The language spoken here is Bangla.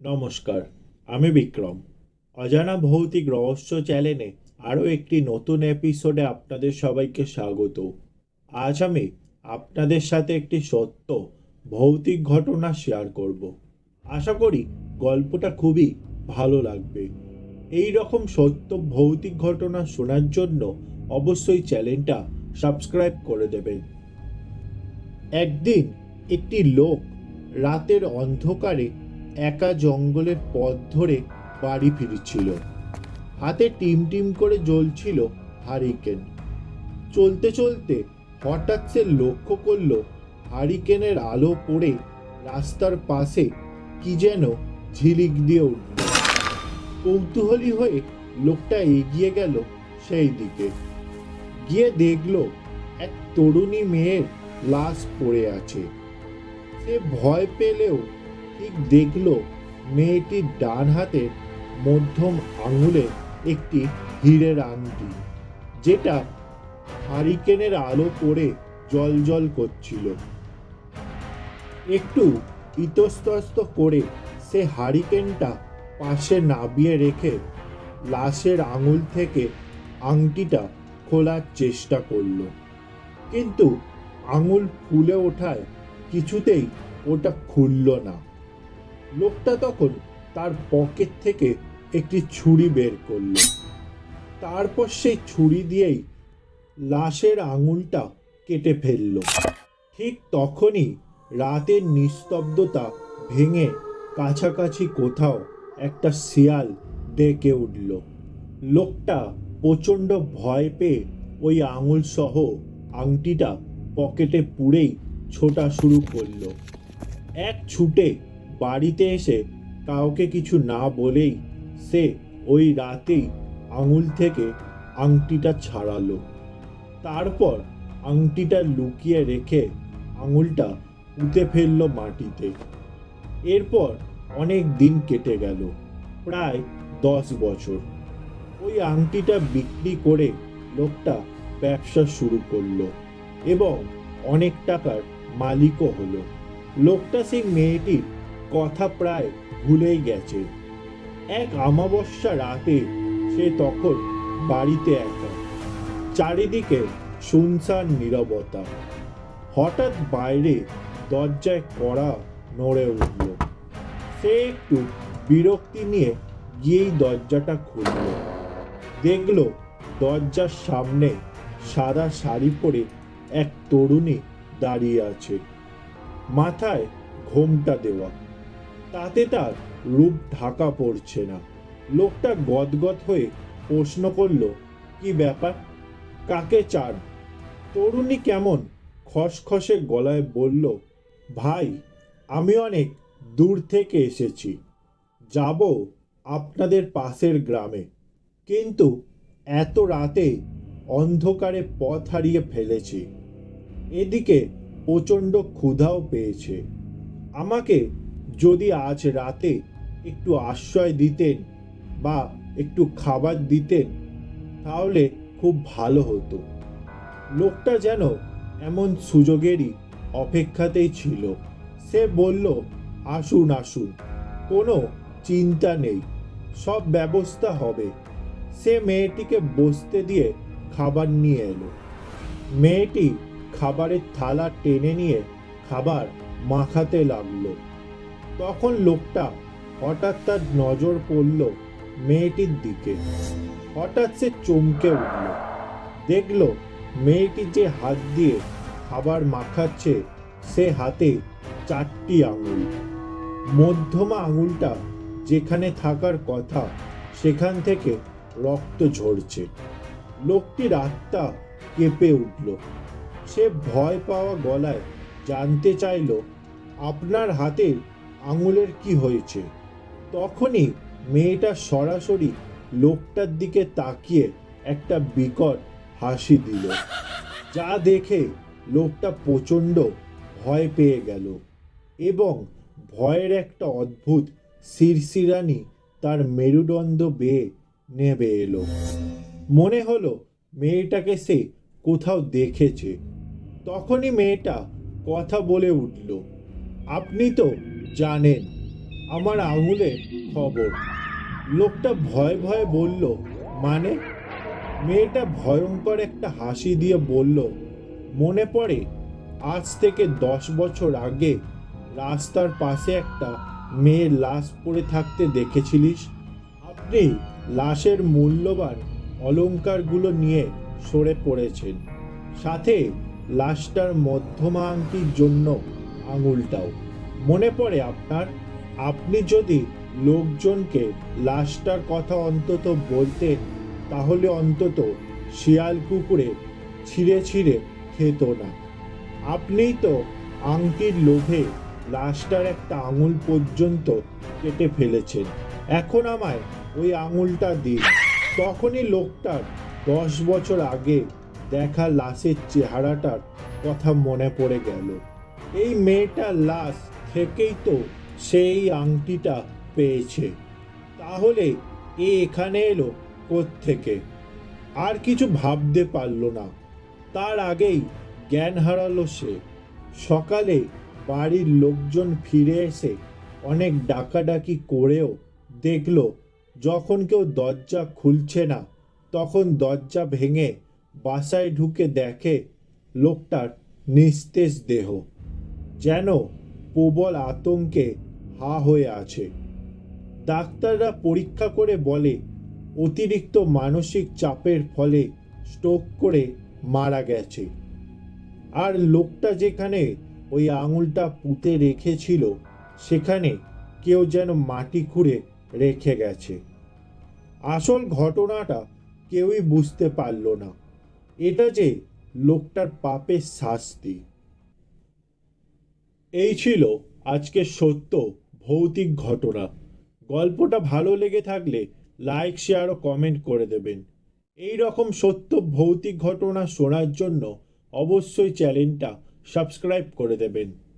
নমস্কার, আমি বিক্রম। অজানা ভৌতিক রহস্য চ্যানেলে আরও একটি নতুন এপিসোডে আপনাদের সবাইকে স্বাগত। আজ আমি আপনাদের সাথে একটি সত্য ভৌতিক ঘটনা শেয়ার করব। আশা করি গল্পটা খুবই ভালো লাগবে। এই রকম সত্য ভৌতিক ঘটনা শোনার জন্য অবশ্যই চ্যানেলটা সাবস্ক্রাইব করে দেবেন। একদিন একটি লোক রাতের অন্ধকারে একা জঙ্গলের পথ ধরে বাড়ি ফিরছিল। হাতে টিম টিম করে জ্বলছিল হারিকেন। চলতে চলতে হঠাৎ সে লক্ষ্য করল হারিকেনের আলো পড়ে রাস্তার পাশে কি যেন ঝিলিক দিয়ে উঠল। কৌতূহলী হয়ে লোকটা এগিয়ে গেল সেই দিকে। গিয়ে দেখল এক তরুণী মেয়ের লাশ পড়ে আছে। সে ভয় পেলেও ঠিক দেখল মেয়েটির ডান হাতের মধ্যম আঙুলে একটি হীরের আংটি, যেটা হারিকেনের আলো পড়ে জ্বলজ্বল করছিল। একটু ইতস্তত করে সে হারিকেনটা পাশে নামিয়ে রেখে লাশের আঙুল থেকে আংটিটা খোলার চেষ্টা করল, কিন্তু আঙুল ফুলে ওঠায় কিছুতেই ওটা খুলল না। লোকটা তখন তার পকেট থেকে একটি ছুরি বের করল। তারপর সেই ছুরি দিয়েই লাশের আঙুলটা কেটে ফেলল। ঠিক তখনই রাতের নিস্তব্ধতা ভেঙে কাছাকাছি কোথাও একটা শিয়াল ডেকে উঠল। লোকটা প্রচণ্ড ভয় পেয়ে ওই আঙুল সহ আংটিটা পকেটে পুরেই ছোটা শুরু করলো। এক ছুটে বাড়িতে এসে কাউকে কিছু না বলেই সে ওই রাতেই আঙুল থেকে আংটিটা ছাড়ালো। তারপর আংটিটা লুকিয়ে রেখে আঙুলটা পুঁতে ফেলল মাটিতে। এরপর অনেক দিন কেটে গেল, প্রায় 10 বছর। ওই আংটিটা বিক্রি করে লোকটা ব্যবসা শুরু করলো এবং অনেক টাকার মালিকও হলো। লোকটা সেই মেয়েটির কথা প্রায় ভুলেই গেছে। এক অমাবস্যা রাতে সে তখন বাড়িতে একা, চারিদিকে শুনশান নীরবতা। হঠাৎ বাইরে দরজায় কড়া নড়ে উঠল। সে একটু বিরক্তি নিয়ে গিয়েই দরজাটা খুলল। দেখল দরজার সামনে সাদা শাড়ি পরে এক তরুণী দাঁড়িয়ে আছে, মাথায় ঘোমটা দেওয়া। তাতে তার রূপ ঢাকা পড়ছে না। লোকটা গদগদ হয়ে প্রশ্ন করল, কি ব্যাপার, কাকে চান? তরুণী কেমন খসখসে গলায় বলল, ভাই, আমি অনেক দূর থেকে এসেছি, যাব আপনাদের পাশের গ্রামে, কিন্তু এত রাতে অন্ধকারে পথ হারিয়ে ফেলেছি। এদিকে প্রচণ্ড ক্ষুধাও পেয়েছে। আমাকে যদি আজ রাতে একটু আশ্রয় দিতেন বা একটু খাবার দিতেন তাহলে খুব ভালো হতো। লোকটা যেন এমন সুযোগেরই অপেক্ষাতেই ছিল। সে বলল, আসুন আসুন, কোনো চিন্তা নেই, সব ব্যবস্থা হবে। সে মেয়েটিকে বসতে দিয়ে খাবার নিয়ে এলো। মেয়েটি খাবারের থালা টেনে নিয়ে খাবার মাখাতে লাগলো। তখন লোকটা হঠাৎ তার নজর পড়ল মেয়েটির দিকে। হঠাৎ সে চমকে উঠল। দেখল মেয়েটি যে হাত দিয়ে খাবার মাখাচ্ছে সে হাতে 4টি আঙুল। মধ্যমা আঙুলটা যেখানে থাকার কথা সেখান থেকে রক্ত ঝরছে। লোকটির আত্মা কেঁপে উঠল। সে ভয় পাওয়া গলায় জানতে চাইল, আপনার হাতের আঙুলের কি হয়েছে? তখনই মেয়েটা সরাসরি লোকটার দিকে তাকিয়ে একটা বিকট হাসি দিল, যা দেখে লোকটা প্রচণ্ড ভয় পেয়ে গেল এবং ভয়ের একটা অদ্ভুত শিরশিরানি তার মেরুদণ্ড বেয়ে নেমে এলো। মনে হলো মেয়েটাকে সে কোথাও দেখেছে। তখনই মেয়েটা কথা বলে উঠল, আপনি তো জানেন আমার আঙুলে খবর। লোকটা ভয়ে ভয়ে বলল, মানে? মেয়েটা ভয়ঙ্কর একটা হাসি দিয়ে বলল, মনে পড়ে আজ থেকে 10 বছর আগে রাস্তার পাশে একটা মেয়ের লাশ পড়ে থাকতে দেখেছিলিস? আপনি লাশের মূল্যবান অলংকারগুলো নিয়ে সরে পড়েছেন, সাথে লাশটার মধ্যমা আংটির জন্য আঙুলটাও। মনে পড়ে আপনার? আপনি যদি লোকজনকে লাশটার কথা অন্তত বলতেন, তাহলে অন্তত শিয়াল কুকুরে ছিঁড়ে ছিঁড়ে খেত না। আপনিই তো আংটির লোভে লাশটার একটা আঙুল পর্যন্ত কেটে ফেলেছেন। এখন আমায় ওই আঙুলটা দিন। তখনই লোকটার 10 বছর আগে দেখা লাশের চেহারাটার কথা মনে পড়ে গেল। এই মেয়েটার লাশ থেকেই তো সেই আংটিটা পেয়েছে। তাহলে এখানে এলো কোত্থেকে? আর কিছু ভাবতে পারল না। তার আগেই জ্ঞান হারালো সে। সকালে বাড়ির লোকজন ফিরে এসে অনেক ডাকাডাকি করেও দেখল, যখন কেউ দরজা খুলছে না, তখন দরজা ভেঙে বাসায় ঢুকে দেখে লোকটার নিস্তেজ দেহ যেন প্রবল আতঙ্কে হা হয়ে আছে। ডাক্তাররা পরীক্ষা করে বলে, অতিরিক্ত মানসিক চাপের ফলে স্ট্রোক করে মারা গেছে। আর লোকটা যেখানে ওই আঙুলটা পুঁতে রেখেছিল, সেখানে কেউ যেন মাটি খুঁড়ে রেখে গেছে। আসল ঘটনাটা কেউই বুঝতে পারল না। এটা যে লোকটার পাপের শাস্তি। এই ছিল আজকের সত্য ভৌতিক ঘটনা। গল্পটা ভালো লেগে থাকলে লাইক, শেয়ার ও কমেন্ট করে দেবেন। এই রকম সত্য ভৌতিক ঘটনা শোনার জন্য অবশ্যই চ্যানেলটা সাবস্ক্রাইব করে দেবেন।